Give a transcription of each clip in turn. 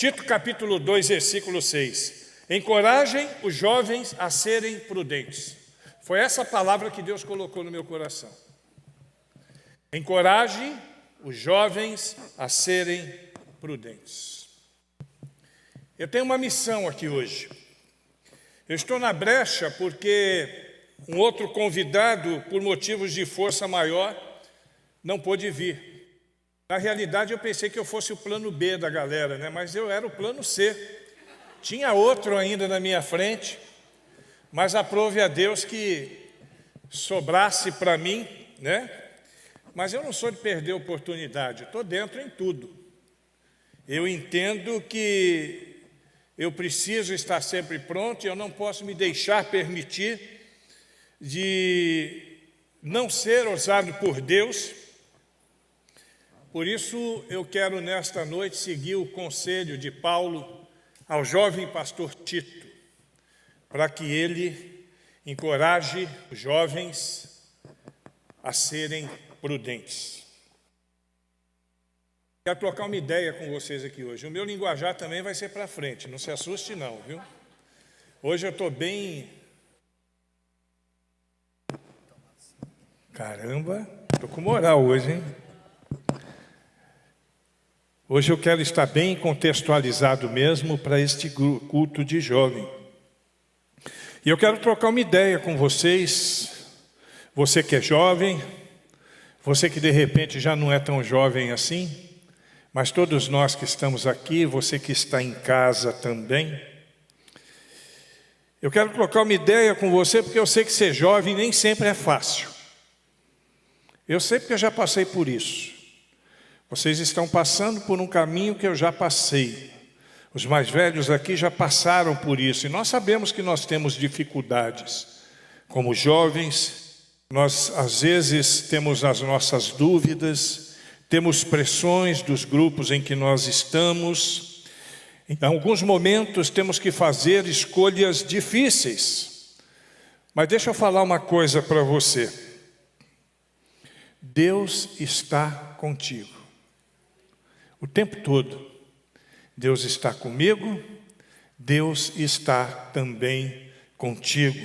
Tito capítulo 2, versículo 6. Encorajem os jovens a serem prudentes. Foi essa palavra que Deus colocou no meu coração. Encoraje os jovens a serem prudentes. Eu tenho uma missão aqui hoje. Eu estou na brecha porque um outro convidado, por motivos de força maior, não pôde vir. Na realidade, eu pensei que eu fosse o plano B da galera, né? Mas eu era o plano C. Tinha outro ainda na minha frente, mas aprove a Deus que sobrasse para mim, né? Mas eu não sou de perder oportunidade, eu estou dentro em tudo. Eu entendo que eu preciso estar sempre pronto e eu não posso me deixar permitir de não ser usado por Deus. Por isso, eu quero nesta noite seguir o conselho de Paulo ao jovem pastor Tito, para que ele encoraje os jovens a serem prudentes. Quero trocar uma ideia com vocês aqui hoje. O meu linguajar também vai ser para frente, não se assuste não, viu? Hoje eu estou bem... Caramba, estou com moral hoje, hein? Hoje eu quero estar bem contextualizado mesmo para este culto de jovem. E eu quero trocar uma ideia com vocês, você que é jovem, você que de repente já não é tão jovem assim, mas todos nós que estamos aqui, você que está em casa também. Eu quero trocar uma ideia com você porque eu sei que ser jovem nem sempre é fácil. Eu sei porque eu já passei por isso. Vocês estão passando por um caminho que eu já passei. Os mais velhos aqui já passaram por isso. E nós sabemos que nós temos dificuldades. Como jovens, nós às vezes temos as nossas dúvidas, temos pressões dos grupos em que nós estamos. Em alguns momentos temos que fazer escolhas difíceis. Mas deixa eu falar uma coisa para você. Deus está contigo. O tempo todo, Deus está comigo, Deus está também contigo.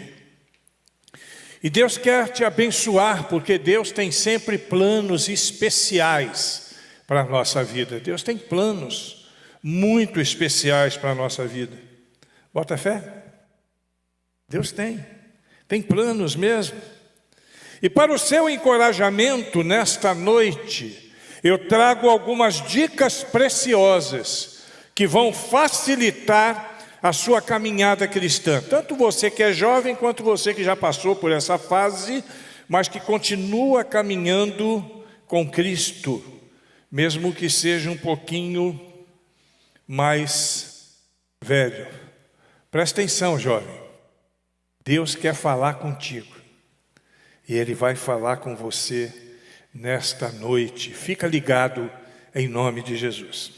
E Deus quer te abençoar, porque Deus tem sempre planos especiais para a nossa vida. Deus tem planos muito especiais para a nossa vida. Bota fé? Deus tem planos mesmo. E para o seu encorajamento nesta noite, eu trago algumas dicas preciosas que vão facilitar a sua caminhada cristã. Tanto você que é jovem, quanto você que já passou por essa fase, mas que continua caminhando com Cristo, mesmo que seja um pouquinho mais velho. Presta atenção, jovem. Deus quer falar contigo. E Ele vai falar com você nesta noite. Fica ligado em nome de Jesus.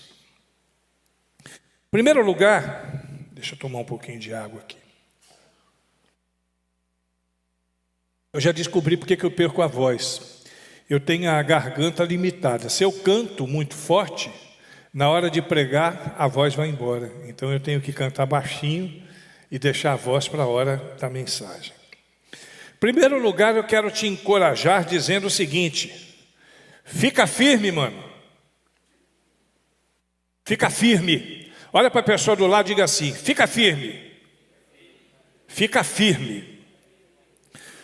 Em primeiro lugar, deixa eu tomar um pouquinho de água aqui. Eu já descobri porque que eu perco a voz. Eu tenho a garganta limitada. Se eu canto muito forte, na hora de pregar, a voz vai embora. Então eu tenho que cantar baixinho e deixar a voz para a hora da mensagem. Em primeiro lugar, eu quero te encorajar dizendo o seguinte: fica firme, mano. Fica firme. Olha para a pessoa do lado e diga assim: fica firme. Fica firme.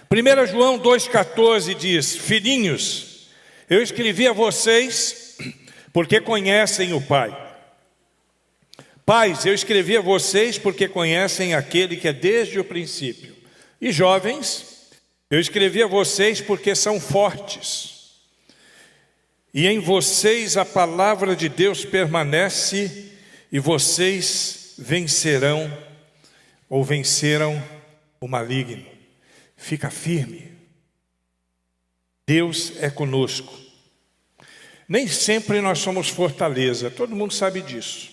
1 João 2,14 diz: filhinhos, eu escrevi a vocês porque conhecem o Pai. Pais, eu escrevi a vocês porque conhecem aquele que é desde o princípio. E jovens, eu escrevi a vocês porque são fortes. E em vocês a palavra de Deus permanece e vocês vencerão ou venceram o maligno. Fica firme. Deus é conosco. Nem sempre nós somos fortaleza, todo mundo sabe disso.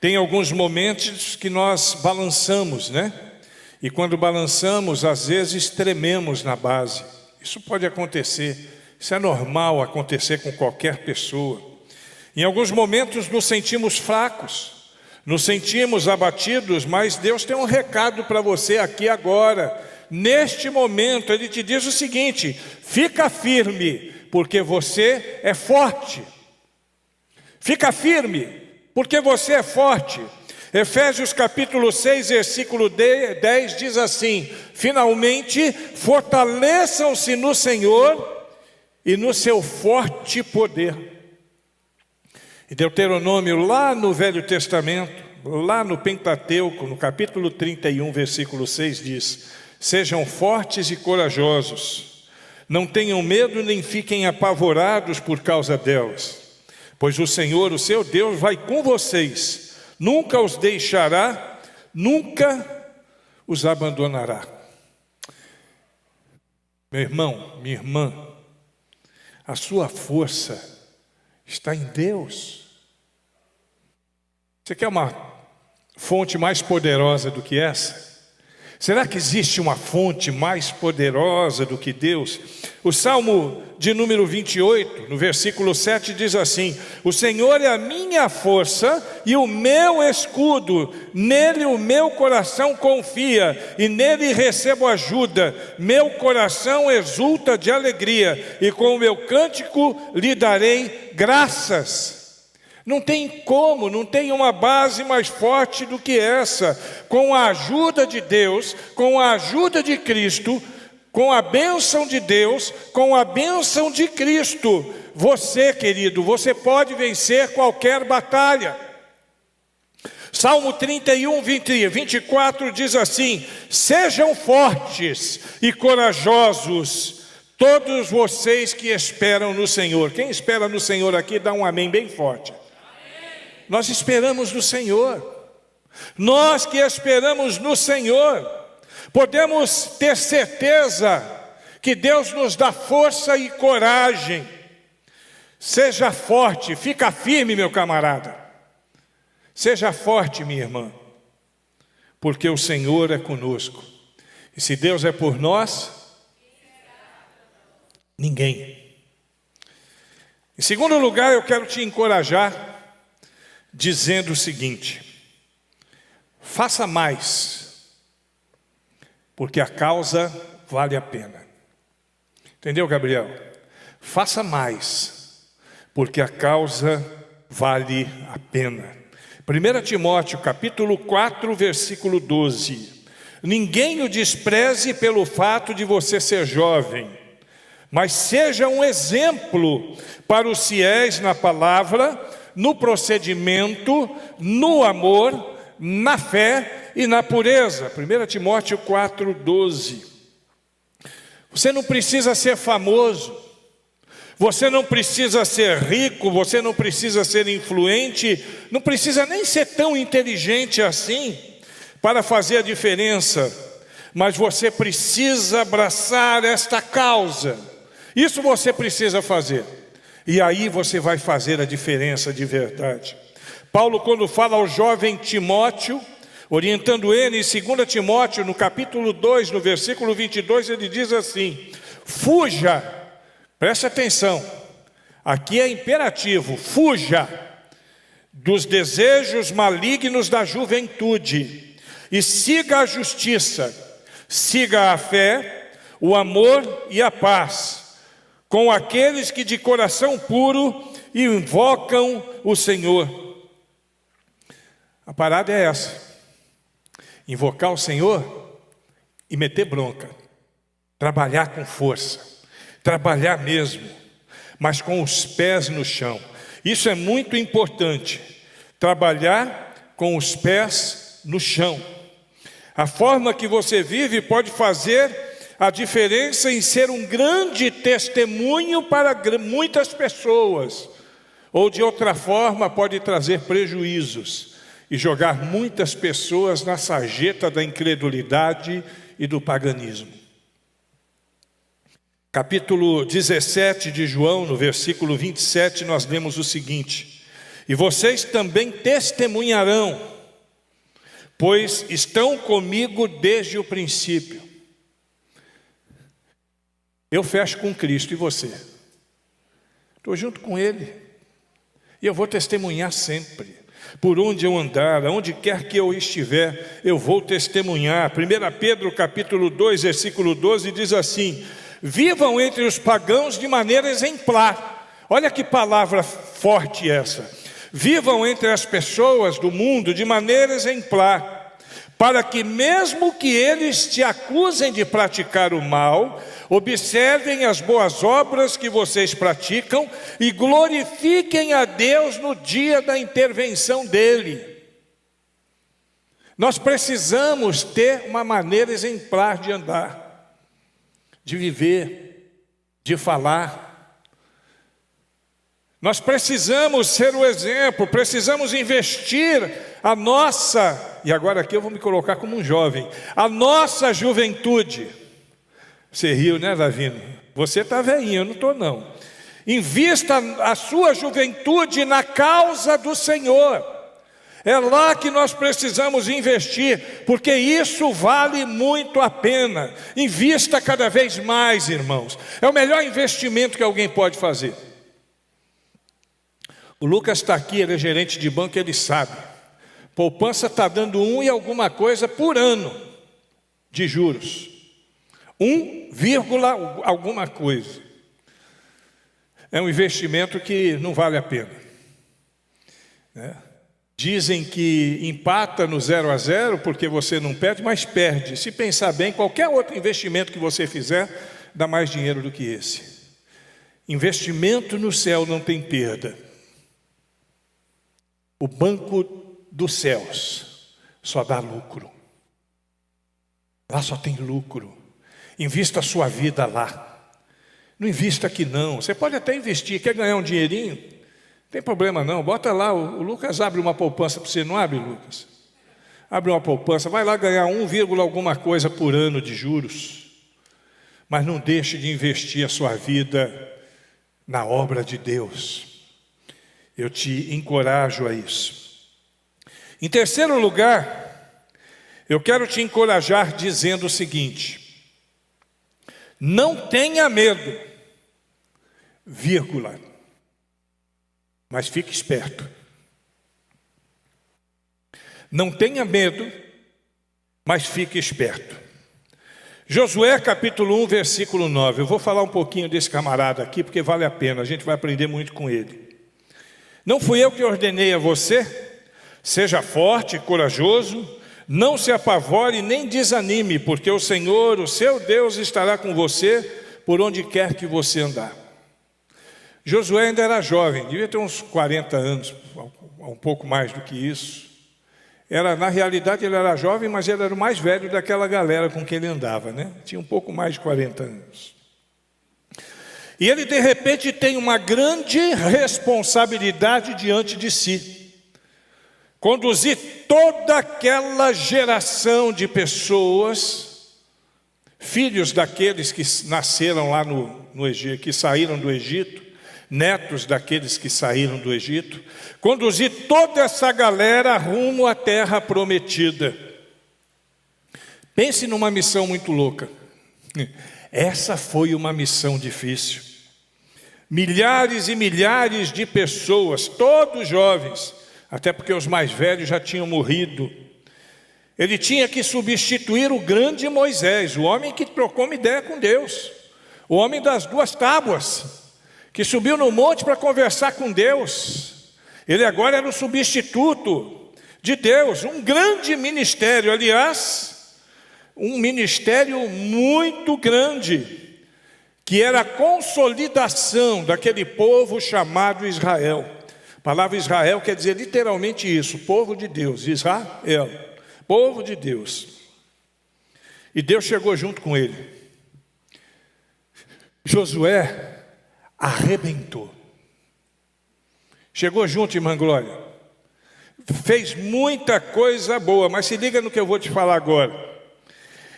Tem alguns momentos que nós balançamos, né? E quando balançamos, às vezes trememos na base. Isso pode acontecer, isso é normal acontecer com qualquer pessoa. Em alguns momentos nos sentimos fracos, nos sentimos abatidos, mas Deus tem um recado para você aqui agora. Neste momento, Ele te diz o seguinte: fica firme, porque você é forte. Fica firme, porque você é forte. Efésios capítulo 6, versículo 10 diz assim: finalmente, fortaleçam-se no Senhor e no seu forte poder. Em Deuteronômio, lá no Velho Testamento, lá no Pentateuco, no capítulo 31, versículo 6 diz: sejam fortes e corajosos, não tenham medo nem fiquem apavorados por causa delas, pois o Senhor, o seu Deus, vai com vocês, nunca os deixará, nunca os abandonará. Meu irmão, minha irmã, a sua força está em Deus. Você quer uma fonte mais poderosa do que essa? Será que existe uma fonte mais poderosa do que Deus? O Salmo de número 28, no versículo 7, diz assim: o Senhor é a minha força e o meu escudo, nele o meu coração confia, e nele recebo ajuda. Meu coração exulta de alegria, e com o meu cântico lhe darei graças. Não tem como, não tem uma base mais forte do que essa. Com a ajuda de Deus, com a ajuda de Cristo, com a bênção de Deus, com a bênção de Cristo, você, querido, você pode vencer qualquer batalha. Salmo 31, 24 diz assim: sejam fortes e corajosos, todos vocês que esperam no Senhor. Quem espera no Senhor aqui, dá um amém bem forte. Nós esperamos no Senhor. Nós que esperamos no Senhor, podemos ter certeza que Deus nos dá força e coragem. Seja forte, fica firme, meu camarada. Seja forte, minha irmã, porque o Senhor é conosco. E se Deus é por nós, ninguém. Em segundo lugar, eu quero te encorajar dizendo o seguinte: faça mais, porque a causa vale a pena. Entendeu, Gabriel? Faça mais, porque a causa vale a pena. 1 Timóteo capítulo 4, versículo 12: ninguém o despreze pelo fato de você ser jovem, mas seja um exemplo para os fiéis na palavra, no procedimento, no amor, na fé e na pureza. 1 Timóteo 4, 12. Você não precisa ser famoso, você não precisa ser rico, você não precisa ser influente, não precisa nem ser tão inteligente assim para fazer a diferença, mas você precisa abraçar esta causa. Isso você precisa fazer. E aí você vai fazer a diferença de verdade. Paulo, quando fala ao jovem Timóteo, orientando ele em 2 Timóteo, no capítulo 2, no versículo 22, ele diz assim: fuja, preste atenção, aqui é imperativo, fuja dos desejos malignos da juventude e siga a justiça, siga a fé, o amor e a paz, com aqueles que de coração puro invocam o Senhor. A parada é essa: invocar o Senhor e meter bronca, trabalhar com força, trabalhar mesmo, mas com os pés no chão. Isso é muito importante, trabalhar com os pés no chão. A forma que você vive pode fazer a diferença em ser um grande testemunho para muitas pessoas, ou de outra forma pode trazer prejuízos e jogar muitas pessoas na sarjeta da incredulidade e do paganismo. Capítulo 17 de João, no versículo 27, nós lemos o seguinte: e vocês também testemunharão, pois estão comigo desde o princípio. Eu fecho com Cristo, e você? Estou junto com Ele, e eu vou testemunhar sempre. Por onde eu andar, aonde quer que eu estiver, eu vou testemunhar. 1 Pedro capítulo 2, versículo 12 diz assim: vivam entre os pagãos de maneira exemplar. Olha que palavra forte essa. Vivam entre as pessoas do mundo de maneira exemplar, para que mesmo que eles te acusem de praticar o mal, observem as boas obras que vocês praticam e glorifiquem a Deus no dia da intervenção dele. Nós precisamos ter uma maneira exemplar de andar, de viver, de falar. Nós precisamos ser o exemplo, precisamos investir a nossa, e agora aqui eu vou me colocar como um jovem, a nossa juventude. Você riu, né, Davino? Você está velhinho, eu não estou não. Invista a sua juventude na causa do Senhor. É lá que nós precisamos investir, porque isso vale muito a pena. Invista cada vez mais, irmãos. É o melhor investimento que alguém pode fazer. O Lucas está aqui, ele é gerente de banco, ele sabe. Poupança está dando 1 e alguma coisa por ano de juros. 1, alguma coisa. É um investimento que não vale a pena. Dizem que empata no 0 a 0 porque você não perde, mas perde. Se pensar bem, qualquer outro investimento que você fizer dá mais dinheiro do que esse. Investimento no céu não tem perda. O banco dos céus só dá lucro. Lá só tem lucro. Invista a sua vida lá. Não invista aqui não. Você pode até investir. Quer ganhar um dinheirinho? Não tem problema não. Bota lá. O Lucas abre uma poupança para você. Não abre, Lucas? Abre uma poupança. Vai lá ganhar 1, alguma coisa por ano de juros. Mas não deixe de investir a sua vida na obra de Deus. Eu te encorajo a isso. Em terceiro lugar, eu quero te encorajar dizendo o seguinte: não tenha medo, vírgula, mas fique esperto. Não tenha medo, mas fique esperto. Josué capítulo 1, versículo 9. Eu vou falar um pouquinho desse camarada aqui, porque vale a pena, a gente vai aprender muito com ele. Não fui eu que ordenei a você? Seja forte e corajoso, não se apavore nem desanime, porque o Senhor, o seu Deus, estará com você por onde quer que você andar. Josué ainda era jovem, devia ter uns 40 anos, um pouco mais do que isso. Na realidade ele era jovem, mas ele era o mais velho daquela galera com quem ele andava, né? Tinha um pouco mais de 40 anos. E ele de repente tem uma grande responsabilidade diante de si. Conduzir toda aquela geração de pessoas, filhos daqueles que nasceram lá no Egito, que saíram do Egito, netos daqueles que saíram do Egito, conduzir toda essa galera rumo à terra prometida. Pense numa missão muito louca. Essa foi uma missão difícil. Milhares e milhares de pessoas, todos jovens, até porque os mais velhos já tinham morrido. Ele tinha que substituir o grande Moisés, o homem que trocou uma ideia com Deus, o homem das 2 tábuas, que subiu no monte para conversar com Deus. Ele agora era o substituto de Deus, um grande ministério, aliás, um ministério muito grande, que era a consolidação daquele povo chamado Israel. A palavra Israel quer dizer literalmente isso, povo de Deus, Israel, povo de Deus. E Deus chegou junto com ele. Josué arrebentou. Chegou junto, irmã Glória. Fez muita coisa boa, mas se liga no que eu vou te falar agora.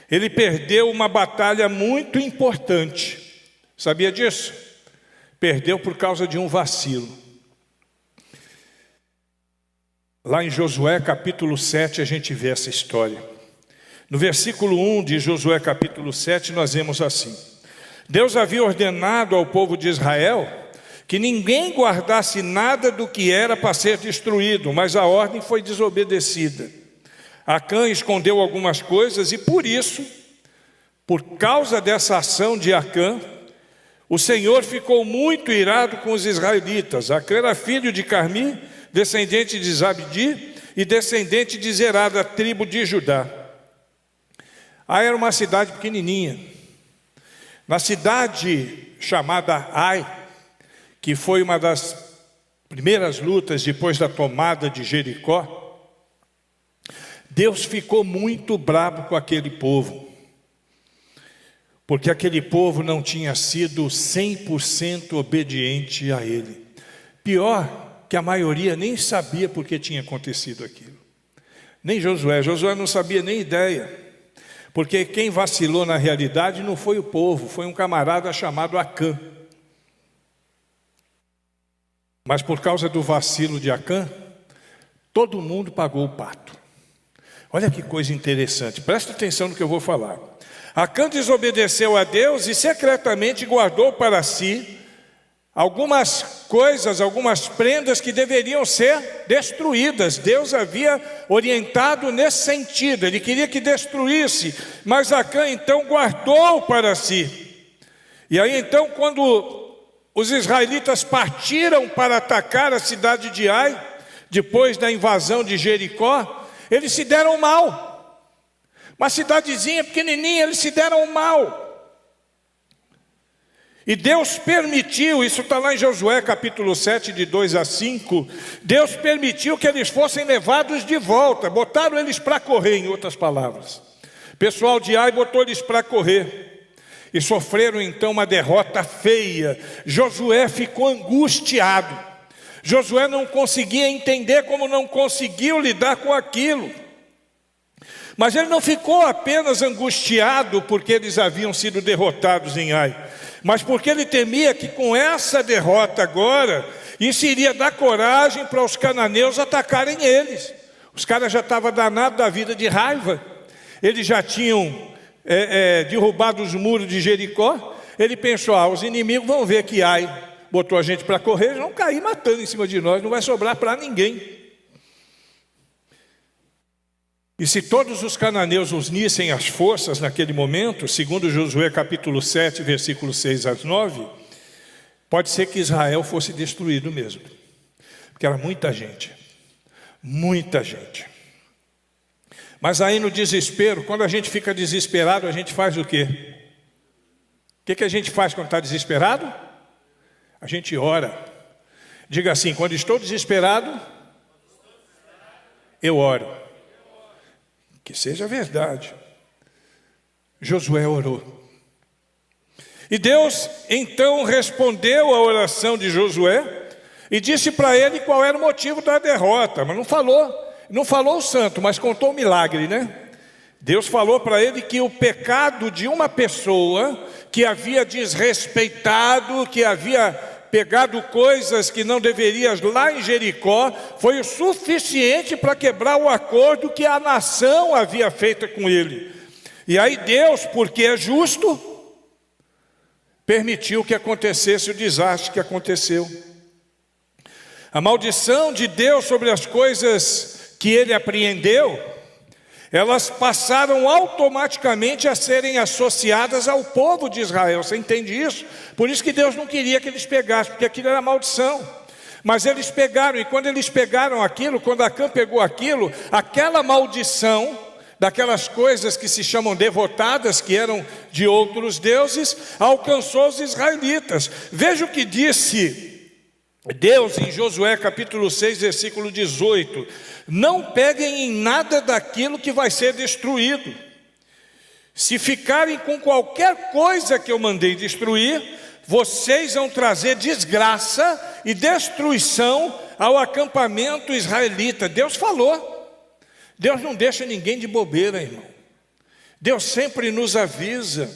Ele perdeu uma batalha muito importante. Sabia disso? Perdeu por causa de um vacilo. Lá em Josué capítulo 7 a gente vê essa história. No versículo 1 de Josué capítulo 7 nós vemos assim: Deus havia ordenado ao povo de Israel que ninguém guardasse nada do que era para ser destruído, mas a ordem foi desobedecida. Acã escondeu algumas coisas e por isso, por causa dessa ação de Acã, o Senhor ficou muito irado com os israelitas. Acã era filho de Carmi, descendente de Zabdi e descendente de Zerá, da tribo de Judá. Ai era uma cidade pequenininha. Na cidade chamada Ai, que foi uma das primeiras lutas depois da tomada de Jericó, Deus ficou muito bravo com aquele povo, porque aquele povo não tinha sido 100% obediente a Ele. Pior, que a maioria nem sabia por que tinha acontecido aquilo. Nem Josué não sabia nem ideia, porque quem vacilou na realidade não foi o povo, foi um camarada chamado Acã. Mas por causa do vacilo de Acã, todo mundo pagou o pato. Olha que coisa interessante, presta atenção no que eu vou falar. Acã desobedeceu a Deus e secretamente guardou para si algumas coisas, algumas prendas que deveriam ser destruídas. Deus havia orientado nesse sentido, ele queria que destruísse, mas Acã então guardou para si. E aí então, quando os israelitas partiram para atacar a cidade de Ai, depois da invasão de Jericó, eles se deram mal. Uma cidadezinha pequenininha, eles se deram mal. E Deus permitiu, isso está lá em Josué capítulo 7, de 2 a 5, Deus permitiu que eles fossem levados de volta, botaram eles para correr, em outras palavras. O pessoal de Ai botou eles para correr, e sofreram então uma derrota feia. Josué ficou angustiado. Josué não conseguia entender como não conseguiu lidar com aquilo. Mas ele não ficou apenas angustiado porque eles haviam sido derrotados em Ai, mas porque ele temia que com essa derrota agora, isso iria dar coragem para os cananeus atacarem eles. Os caras já estavam danados da vida de raiva. Eles já tinham derrubado os muros de Jericó. Ele pensou, os inimigos vão ver que Ai botou a gente para correr, eles vão cair matando em cima de nós, não vai sobrar para ninguém. E se todos os cananeus unissem as forças naquele momento, segundo Josué capítulo 7, versículos 6 a 9, pode ser que Israel fosse destruído mesmo, porque era muita gente, muita gente. Mas aí no desespero, quando a gente fica desesperado, a gente faz o quê? O que a gente faz quando está desesperado? A gente ora. Diga assim, quando estou desesperado, eu oro. Que seja verdade. Josué orou. E Deus então respondeu à oração de Josué e disse para ele qual era o motivo da derrota. Mas não falou o santo, mas contou o milagre, né? Deus falou para ele que o pecado de uma pessoa que havia desrespeitado, que havia pegado coisas que não deveria lá em Jericó, foi o suficiente para quebrar o acordo que a nação havia feito com ele. E aí Deus, porque é justo, permitiu que acontecesse o desastre que aconteceu. A maldição de Deus sobre as coisas que ele apreendeu, elas passaram automaticamente a serem associadas ao povo de Israel. Você entende isso? Por isso que Deus não queria que eles pegassem, porque aquilo era maldição. Mas eles pegaram, e quando eles pegaram aquilo, quando Acã pegou aquilo, aquela maldição daquelas coisas que se chamam devotadas, que eram de outros deuses, alcançou os israelitas. Veja o que disse Deus em Josué capítulo 6, versículo 18: não peguem em nada daquilo que vai ser destruído. Se ficarem com qualquer coisa que eu mandei destruir, vocês vão trazer desgraça e destruição ao acampamento israelita. Deus falou. Deus não deixa ninguém de bobeira, irmão. Deus sempre nos avisa.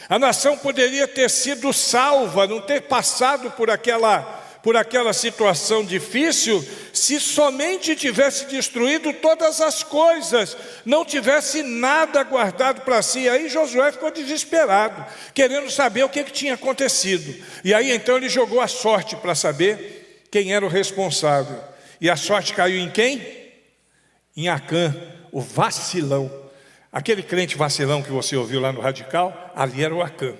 A nação poderia ter sido salva, não ter passado por aquela por aquela situação difícil se somente tivesse destruído todas as coisas, não tivesse nada guardado para si. Aí Josué ficou desesperado, querendo saber o que tinha acontecido. E aí então ele jogou a sorte para saber quem era o responsável. E a sorte caiu em quem? Em Acã, o vacilão. Aquele crente vacilão que você ouviu lá no Radical, ali era o Acã.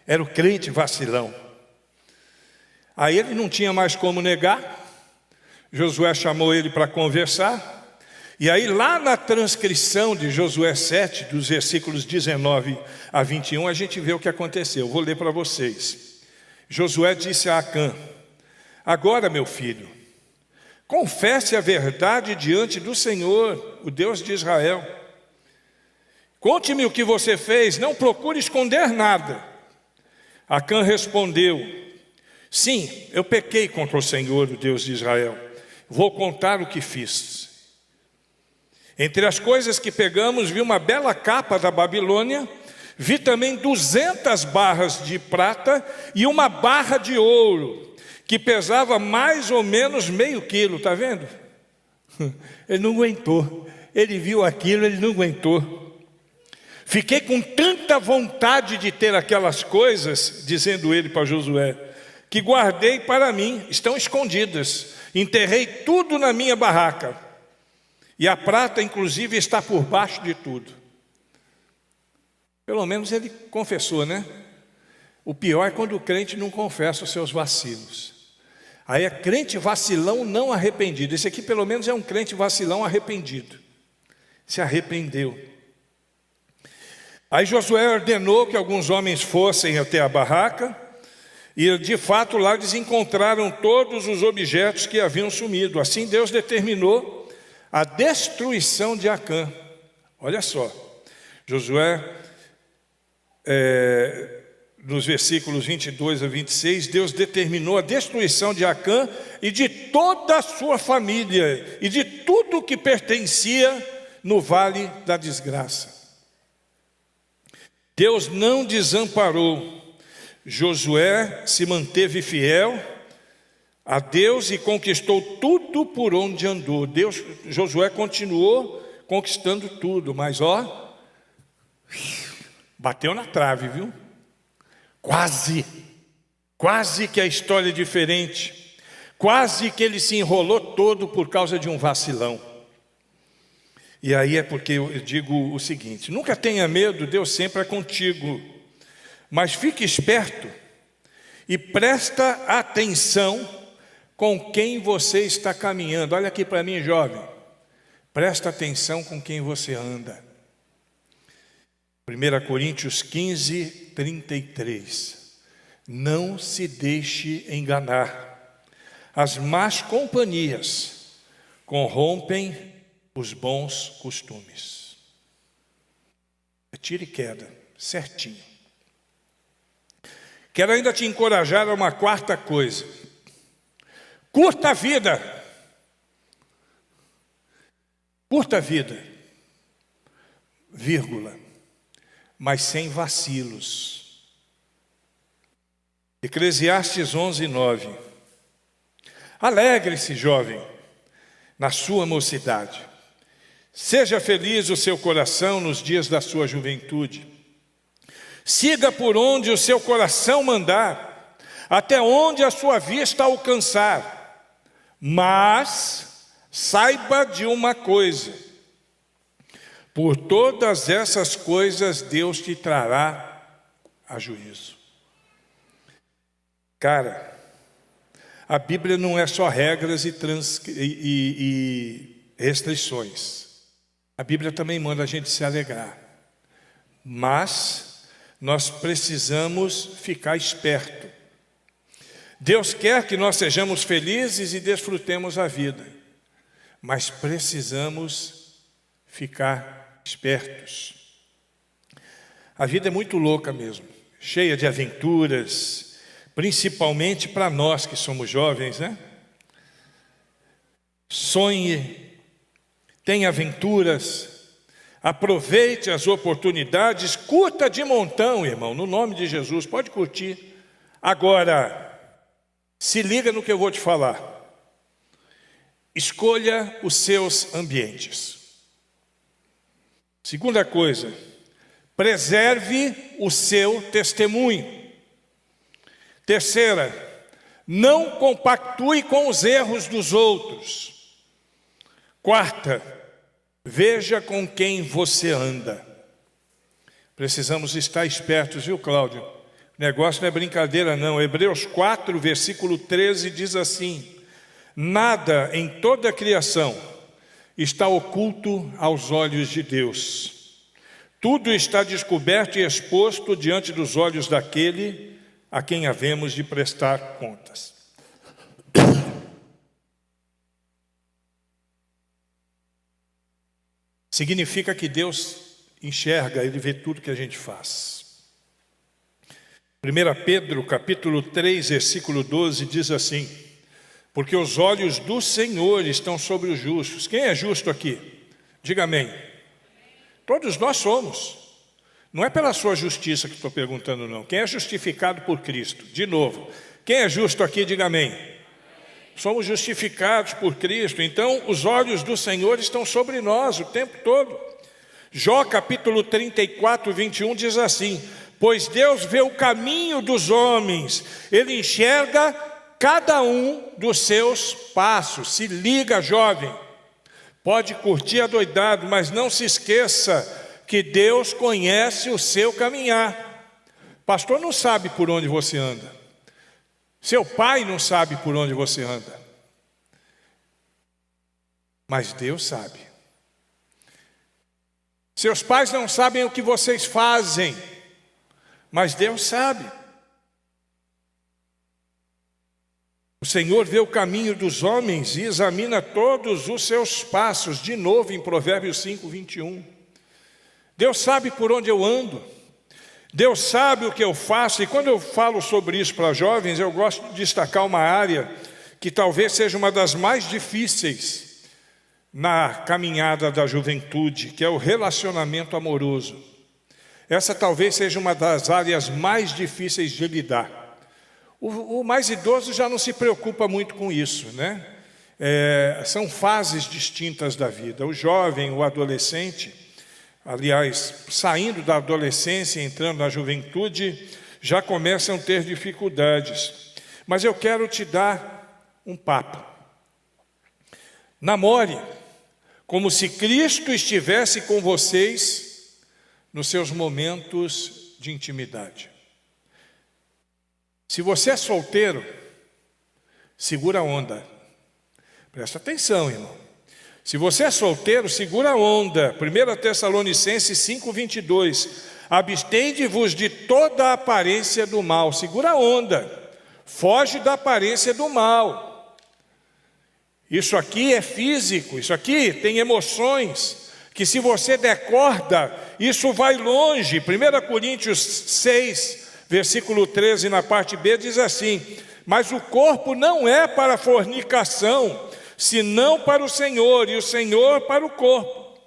Era o crente vacilão. Aí ele não tinha mais como negar. Josué chamou ele para conversar. E aí lá na transcrição de Josué 7, dos versículos 19 a 21, a gente vê o que aconteceu. Vou ler para vocês. Josué disse a Acã: agora, meu filho, confesse a verdade diante do Senhor, o Deus de Israel. Conte-me o que você fez, não procure esconder nada. Acã respondeu: sim, eu pequei contra o Senhor, o Deus de Israel. Vou contar o que fiz. Entre as coisas que pegamos, vi uma bela capa da Babilônia, vi também 200 barras de prata e uma barra de ouro, que pesava mais ou menos meio quilo, está vendo? Ele não aguentou, ele viu aquilo, ele não aguentou. Fiquei com tanta vontade de ter aquelas coisas, dizendo ele para Josué, que guardei para mim, estão escondidas, enterrei tudo na minha barraca, e a prata inclusive está por baixo de tudo. Pelo menos ele confessou, né? O pior é quando o crente não confessa os seus vacilos. Aí é crente vacilão não arrependido. Esse aqui pelo menos é um crente vacilão arrependido. Se arrependeu. Aí Josué ordenou que alguns homens fossem até a barraca, e de fato lá eles encontraram todos os objetos que haviam sumido. Assim Deus determinou a destruição de Acã. Olha só, Josué, nos versículos 22 a 26, Deus determinou a destruição de Acã e de toda a sua família e de tudo que pertencia no vale da desgraça. Deus não desamparou. Josué se manteve fiel a Deus e conquistou tudo por onde andou. Josué continuou conquistando tudo, mas bateu na trave, viu? Quase que a história é diferente. Quase que ele se enrolou todo por causa de um vacilão. E aí é porque eu digo o seguinte: nunca tenha medo, Deus sempre é contigo. Mas fique esperto e presta atenção com quem você está caminhando. Olha aqui para mim, jovem. Presta atenção com quem você anda. 1 Coríntios 15, 33. Não se deixe enganar. As más companhias corrompem os bons costumes. É tiro e queda, certinho. Quero ainda te encorajar a uma quarta coisa. Curta a vida. Curta a vida, vírgula, mas sem vacilos. Eclesiastes 11, 9. Alegre-se, jovem, na sua mocidade. Seja feliz o seu coração nos dias da sua juventude. Siga por onde o seu coração mandar, até onde a sua vista alcançar. Mas saiba de uma coisa: por todas essas coisas Deus te trará a juízo. Cara, a Bíblia não é só regras e restrições. A Bíblia também manda a gente se alegrar. Mas nós precisamos ficar esperto. Deus quer que nós sejamos felizes e desfrutemos a vida, mas precisamos ficar espertos. A vida é muito louca mesmo, cheia de aventuras, principalmente para nós que somos jovens, né? Sonhe, tenha aventuras, aproveite as oportunidades, curta de montão, irmão, no nome de Jesus, pode curtir. Agora, Se liga no que eu vou te falar. Escolha os seus ambientes. Segunda coisa, preserve o seu testemunho. Terceira, não compactue com os erros dos outros. Quarta, veja com quem você anda. Precisamos estar espertos, viu, Cláudio? O negócio não é brincadeira, não. Hebreus 4, versículo 13 diz assim: nada em toda a criação está oculto aos olhos de Deus. Tudo está descoberto e exposto diante dos olhos daquele a quem havemos de prestar contas. Significa que Deus enxerga, Ele vê tudo que a gente faz. 1 Pedro, capítulo 3, versículo 12, diz assim: porque os olhos do Senhor estão sobre os justos. Quem é justo aqui? Diga amém. Todos nós somos. Não é pela sua justiça que estou perguntando, não. Quem é justificado por Cristo? De novo, quem é justo aqui, diga amém. Somos justificados por Cristo, então os olhos do Senhor estão sobre nós o tempo todo. Jó capítulo 34, 21 diz assim: pois Deus vê o caminho dos homens, Ele enxerga cada um dos seus passos. Se liga, jovem, pode curtir adoidado, mas não se esqueça que Deus conhece o seu caminhar. Pastor não sabe por onde você anda. Seu pai não sabe por onde você anda. Mas Deus sabe. Seus pais não sabem o que vocês fazem, mas Deus sabe. O Senhor vê o caminho dos homens e examina todos os seus passos. De novo em Provérbios 5, 21. Deus sabe por onde eu ando. Deus sabe o que eu faço. E quando eu falo sobre isso para jovens, eu gosto de destacar uma área que talvez seja uma das mais difíceis na caminhada da juventude, que é o relacionamento amoroso. Essa talvez seja uma das áreas mais difíceis de lidar. O mais idoso já não se preocupa muito com isso, né? São fases distintas da vida. O jovem, o adolescente, aliás, saindo da adolescência, entrando na juventude, já começam a ter dificuldades. Mas eu quero te dar um papo. Namore como se Cristo estivesse com vocês nos seus momentos de intimidade. Se você é solteiro, segura a onda. Presta atenção, irmão. Se você é solteiro, segura a onda. 1 Tessalonicenses 5, 22. Abstende-vos de toda a aparência do mal. Segura a onda. Foge da aparência do mal. Isso aqui é físico, isso aqui tem emoções, que se você der corda, isso vai longe. 1 Coríntios 6, versículo 13, na parte B, diz assim: mas o corpo não é para fornicação, senão para o Senhor, e o Senhor para o corpo.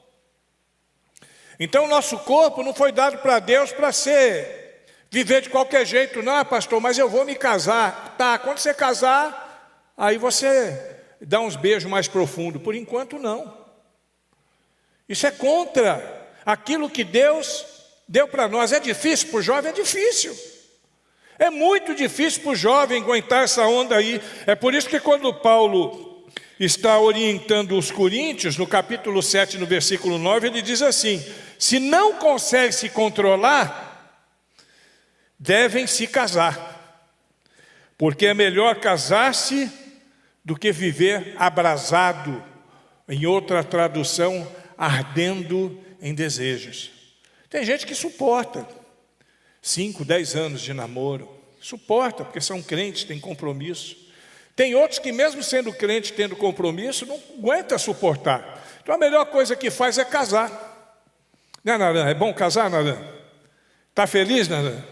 Então o nosso corpo não foi dado para Deus para viver de qualquer jeito. Não, pastor, mas eu vou me casar. Tá, quando você casar, aí você dá uns beijos mais profundos. Por enquanto não. Isso é contra aquilo que Deus deu para nós. É difícil para o jovem? É difícil. É muito difícil para o jovem aguentar essa onda aí. É por isso que quando Paulo está orientando os coríntios, no capítulo 7, no versículo 9, ele diz assim: se não consegue se controlar, devem se casar, porque é melhor casar-se do que viver abrasado, em outra tradução, ardendo em desejos. Tem gente que suporta 5, 10 anos de namoro, suporta, porque são crentes, têm compromisso. Tem outros que mesmo sendo crente, tendo compromisso, não aguenta suportar. Então a melhor coisa que faz é casar. Né, Naran? É bom casar, Naran? Está feliz, Naran?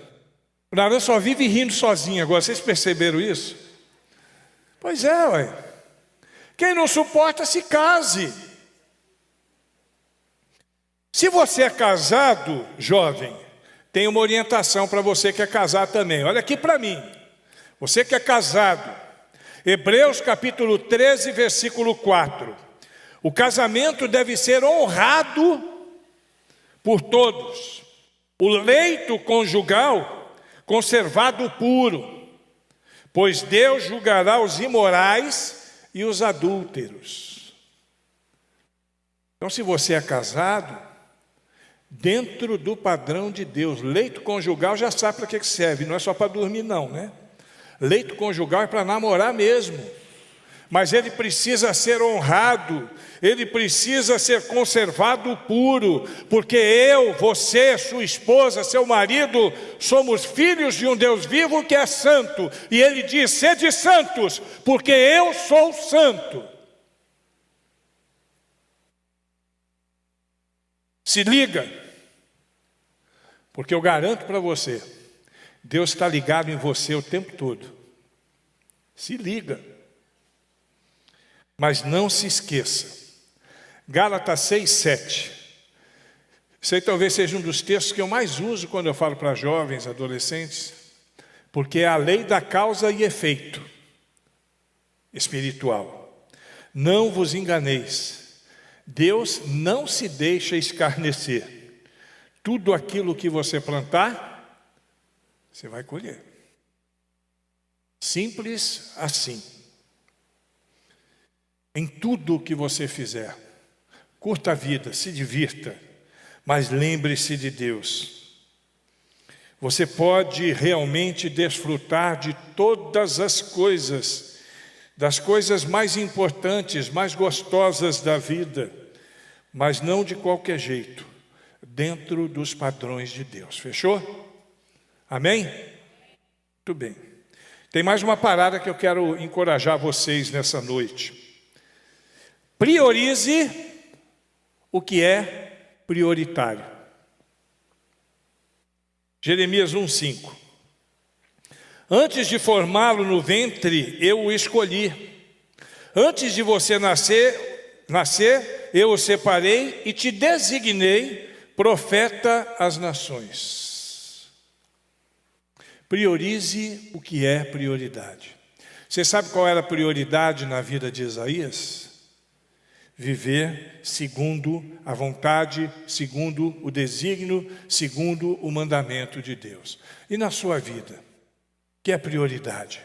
O Naran só vive rindo sozinho agora, vocês perceberam isso? Pois é, ué. Quem não suporta, se case. Se você é casado, jovem, tem uma orientação para você que é casado também. Olha aqui para mim. Você que é casado, Hebreus capítulo 13, versículo 4. O casamento deve ser honrado por todos. O leito conjugal conservado puro, pois Deus julgará os imorais e os adúlteros. Então, se você é casado, dentro do padrão de Deus, leito conjugal já sabe para que serve, não é só para dormir não, né? Leito conjugal é para namorar mesmo, mas ele precisa ser honrado, ele precisa ser conservado puro, porque eu, você, sua esposa, seu marido, somos filhos de um Deus vivo que é santo, e ele diz: sede santos, porque eu sou santo. Se liga, porque eu garanto para você, Deus está ligado em você o tempo todo. Se liga. Mas não se esqueça. Gálatas 6:7. Esse aí talvez seja um dos textos que eu mais uso quando eu falo para jovens, adolescentes, porque é a lei da causa e efeito espiritual. Não vos enganeis. Deus não se deixa escarnecer. Tudo aquilo que você plantar, você vai colher. Simples assim. Em tudo o que você fizer, curta a vida, se divirta, mas lembre-se de Deus. Você pode realmente desfrutar de todas as coisas, das coisas mais importantes, mais gostosas da vida, mas não de qualquer jeito, dentro dos padrões de Deus. Fechou? Amém? Muito bem. Tem mais uma parada que eu quero encorajar vocês nessa noite. Priorize o que é prioritário. Jeremias 1:5. Antes de formá-lo no ventre, eu o escolhi. Antes de você nascer, eu o separei e te designei profeta às nações. Priorize o que é prioridade. Você sabe qual era a prioridade na vida de Isaías? Viver segundo a vontade, segundo o desígnio, segundo o mandamento de Deus. E na sua vida, o que é prioridade?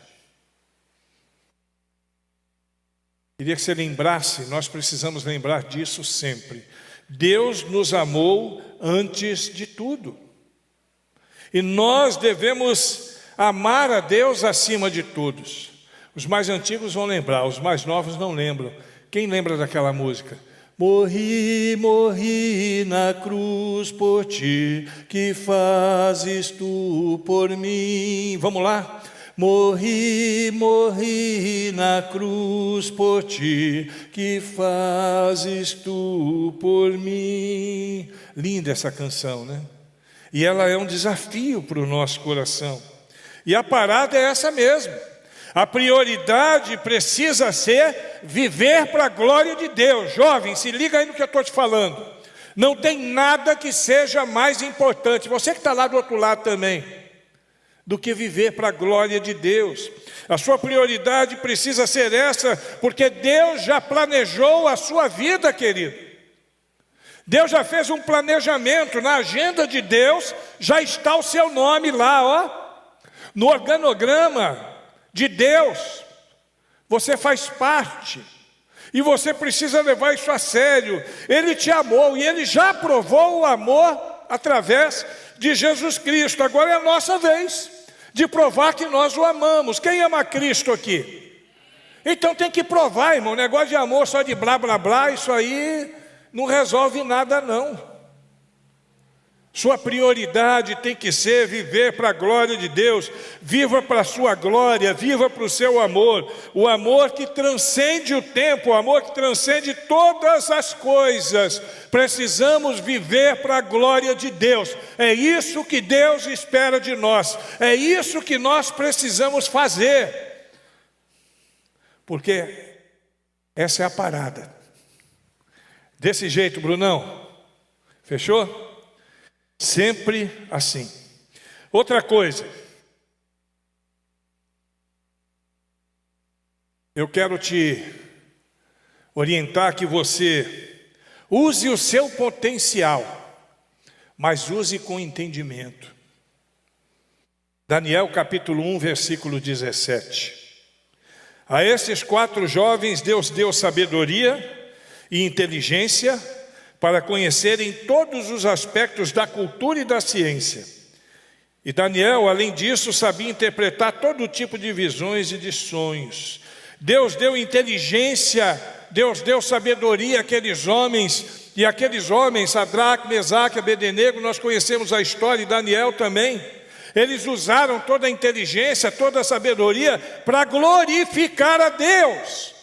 Queria que você lembrasse, nós precisamos lembrar disso sempre. Deus nos amou antes de tudo. E nós devemos amar a Deus acima de todos. Os mais antigos vão lembrar, os mais novos não lembram. Quem lembra daquela música? Morri, morri na cruz por ti, que fazes tu por mim? Vamos lá? Morri, morri na cruz por ti, que fazes tu por mim? Linda essa canção, né? E ela é um desafio para o nosso coração. E a parada é essa mesmo. A prioridade precisa ser viver para a glória de Deus. Jovem, se liga aí no que eu estou te falando. Não tem nada que seja mais importante, você que está lá do outro lado também, do que viver para a glória de Deus. A sua prioridade precisa ser essa, porque Deus já planejou a sua vida, querido. Deus já fez um planejamento, na agenda de Deus já está o seu nome lá, ó. No organograma de Deus, você faz parte, e você precisa levar isso a sério. Ele te amou, e Ele já provou o amor através de Jesus Cristo. Agora é a nossa vez de provar que nós o amamos. Quem ama Cristo aqui? Então tem que provar, irmão. Negócio de amor só de blá blá blá, isso aí não resolve nada não. Sua prioridade tem que ser viver para a glória de Deus. Viva para a sua glória, viva para o seu amor. O amor que transcende o tempo, o amor que transcende todas as coisas. Precisamos viver para a glória de Deus. É isso que Deus espera de nós. É isso que nós precisamos fazer. Porque essa é a parada. Desse jeito, Brunão. Fechou? Sempre assim. Outra coisa. eu quero te orientar que você use o seu potencial, mas use com entendimento. Daniel capítulo 1, versículo 17. A esses 4 jovens Deus deu sabedoria e inteligência para conhecerem todos os aspectos da cultura e da ciência. E Daniel, além disso, sabia interpretar todo tipo de visões e de sonhos. Deus deu inteligência, Deus deu sabedoria àqueles homens, e aqueles homens, Sadraque, Mesaque, Abednego, nós conhecemos a história, e Daniel também. Eles usaram toda a inteligência, toda a sabedoria para glorificar a Deus.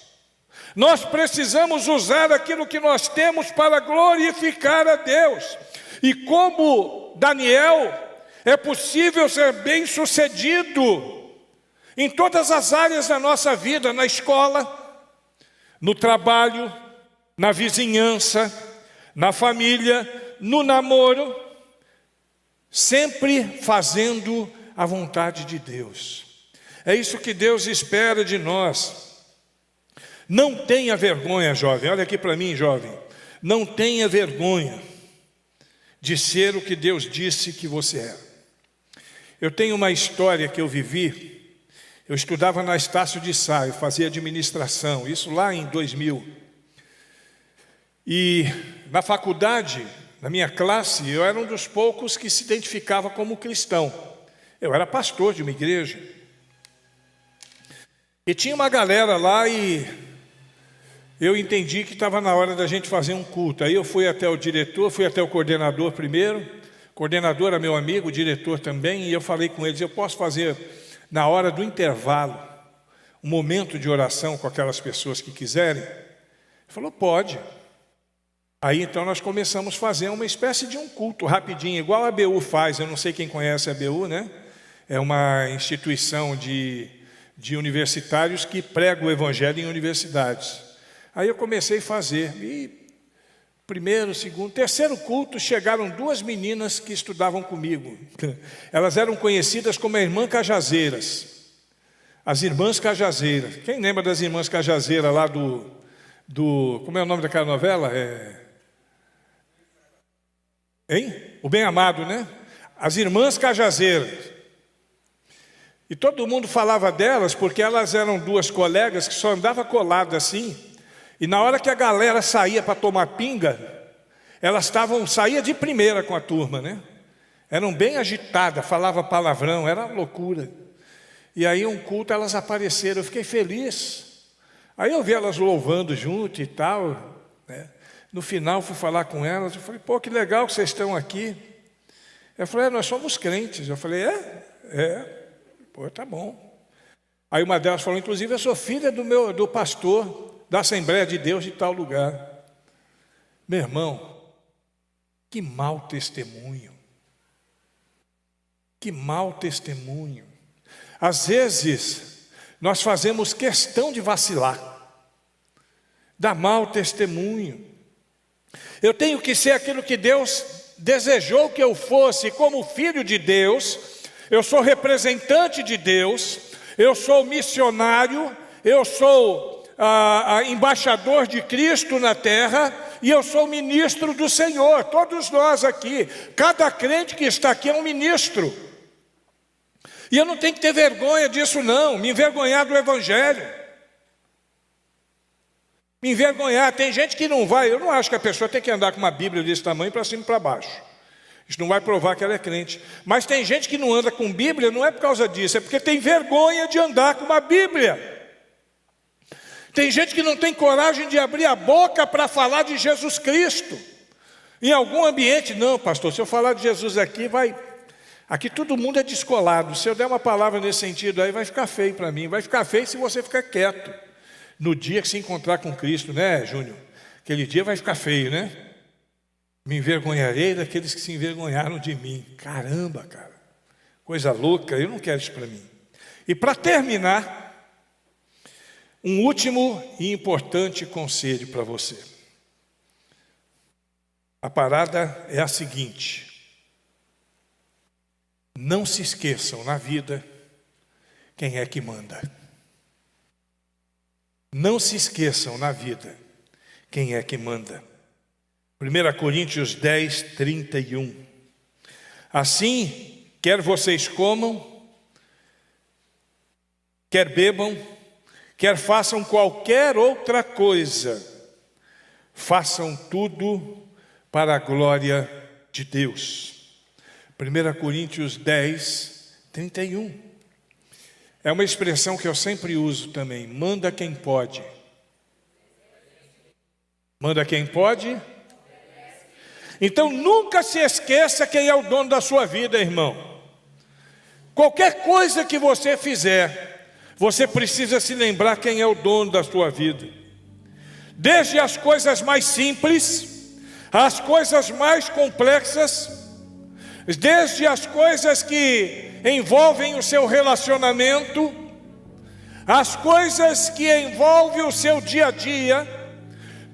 Nós precisamos usar aquilo que nós temos para glorificar a Deus. E como Daniel, é possível ser bem-sucedido em todas as áreas da nossa vida, na escola, no trabalho, na vizinhança, na família, no namoro, sempre fazendo a vontade de Deus. É isso que Deus espera de nós. Não tenha vergonha, jovem, olha aqui para mim, jovem. Não tenha vergonha de ser o que Deus disse que você é. Eu tenho uma história que eu vivi. Eu estudava na Estácio de Sá, eu fazia administração, isso lá em 2000. E na faculdade, na minha classe, eu era um dos poucos que se identificava como cristão. Eu era pastor de uma igreja. E tinha uma galera lá e eu entendi que estava na hora da gente fazer um culto. Aí eu fui até o diretor, fui até o coordenador primeiro. O coordenador era meu amigo, o diretor também, e eu falei com eles, eu posso fazer na hora do intervalo um momento de oração com aquelas pessoas que quiserem? Ele falou, pode. Aí então nós começamos a fazer uma espécie de um culto rapidinho, igual a ABU faz. Eu não sei quem conhece a ABU, né? É uma instituição de universitários que prega o evangelho em universidades. Aí eu comecei a fazer, e primeiro, segundo, terceiro culto, chegaram 2 meninas que estudavam comigo. Elas eram conhecidas como a Irmã Cajazeiras. As Irmãs Cajazeiras. Quem lembra das Irmãs Cajazeiras lá do... Como é o nome daquela novela? Hein? O Bem Amado, né? As Irmãs Cajazeiras. E todo mundo falava delas porque elas eram 2 colegas que só andavam coladas assim. E na hora que a galera saía para tomar pinga, elas saía de primeira com a turma, né? Eram bem agitadas, falavam palavrão, era loucura. E aí um culto elas apareceram, eu fiquei feliz. Aí eu vi elas louvando junto e tal, né? No final fui falar com elas, eu falei, pô, que legal que vocês estão aqui. Eu falei, nós somos crentes. Eu falei, pô, tá bom. Aí uma delas falou, inclusive eu sou filha do pastor da Assembleia de Deus de tal lugar. Meu irmão, que mau testemunho. Que mau testemunho. Às vezes, nós fazemos questão de vacilar, dar mau testemunho. Eu tenho que ser aquilo que Deus desejou que eu fosse, como filho de Deus. Eu sou representante de Deus, eu sou missionário, eu sou embaixador de Cristo na terra, e eu sou ministro do Senhor. Todos nós aqui, cada crente que está aqui é um ministro. E eu não tenho que ter vergonha disso não, me envergonhar do Evangelho. Me envergonhar, tem gente que não vai, eu não acho que a pessoa tem que andar com uma Bíblia desse tamanho para cima e para baixo. Isso não vai provar que ela é crente. Mas tem gente que não anda com Bíblia, não é por causa disso, é porque tem vergonha de andar com uma Bíblia. Tem gente que não tem coragem de abrir a boca para falar de Jesus Cristo. Em algum ambiente, não, pastor, se eu falar de Jesus aqui, aqui todo mundo é descolado. Se eu der uma palavra nesse sentido aí, vai ficar feio para mim. Vai ficar feio se você ficar quieto. No dia que se encontrar com Cristo, né, Júnior? Aquele dia vai ficar feio, né? Me envergonharei daqueles que se envergonharam de mim. Caramba, cara. Coisa louca, eu não quero isso para mim. E para terminar, um último e importante conselho para você. A parada é a seguinte: não se esqueçam na vida quem é que manda. Não se esqueçam na vida quem é que manda. 1 Coríntios 10, 31. Assim, quer vocês comam, quer bebam, quer façam qualquer outra coisa, façam tudo para a glória de Deus. 1 Coríntios 10, 31. É uma expressão que eu sempre uso também. Manda quem pode. Manda quem pode. Então nunca se esqueça quem é o dono da sua vida, irmão. Qualquer coisa que você fizer, você precisa se lembrar quem é o dono da sua vida. Desde as coisas mais simples, às coisas mais complexas, desde as coisas que envolvem o seu relacionamento, as coisas que envolvem o seu dia a dia,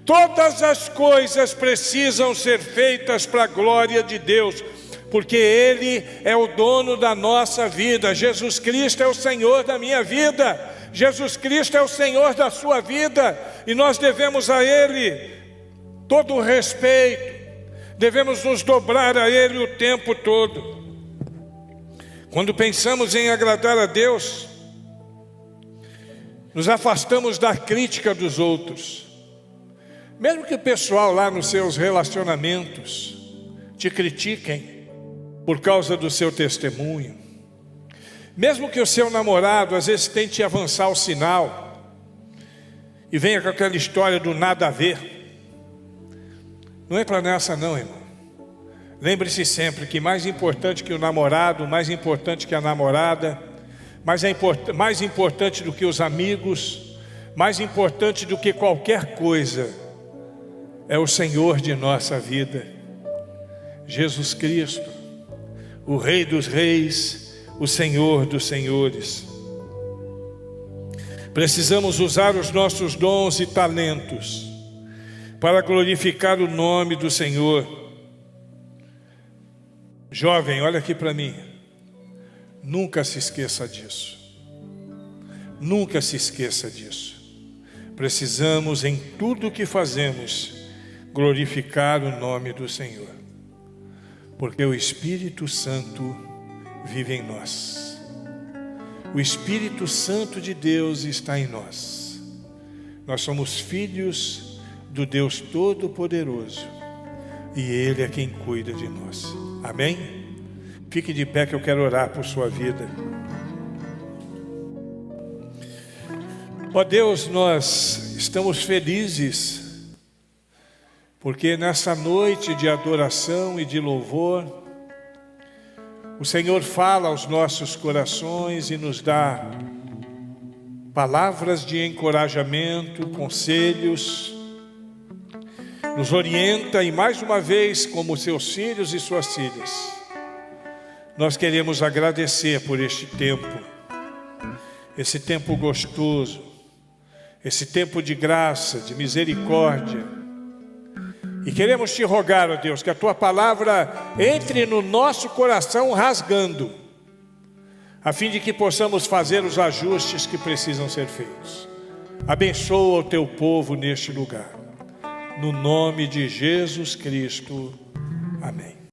todas as coisas precisam ser feitas para a glória de Deus, porque Ele é o dono da nossa vida. Jesus Cristo é o Senhor da minha vida, Jesus Cristo é o Senhor da sua vida, e nós devemos a Ele todo o respeito, devemos nos dobrar a Ele o tempo todo. Quando pensamos em agradar a Deus, nos afastamos da crítica dos outros. Mesmo que o pessoal lá nos seus relacionamentos te critiquem por causa do seu testemunho, mesmo que o seu namorado às vezes tente avançar o sinal e venha com aquela história do nada a ver, não é para nessa não, irmão. Lembre-se sempre que mais importante que o namorado, mais importante que a namorada, mais importante do que os amigos, mais importante do que qualquer coisa, é o Senhor de nossa vida, Jesus Cristo, o Rei dos Reis, o Senhor dos Senhores. Precisamos usar os nossos dons e talentos para glorificar o nome do Senhor. Jovem, olha aqui para mim. Nunca se esqueça disso. Nunca se esqueça disso. Precisamos, em tudo o que fazemos, glorificar o nome do Senhor, porque o Espírito Santo vive em nós. O Espírito Santo de Deus está em nós. Nós somos filhos do Deus Todo-Poderoso, e Ele é quem cuida de nós. Amém? Fique de pé que eu quero orar por sua vida. Ó Deus, nós estamos felizes porque nessa noite de adoração e de louvor, o Senhor fala aos nossos corações e nos dá palavras de encorajamento, conselhos, nos orienta e mais uma vez, como seus filhos e suas filhas, nós queremos agradecer por este tempo, esse tempo gostoso, esse tempo de graça, de misericórdia. E queremos te rogar, ó Deus, que a tua palavra entre no nosso coração rasgando, a fim de que possamos fazer os ajustes que precisam ser feitos. Abençoa o teu povo neste lugar. No nome de Jesus Cristo. Amém.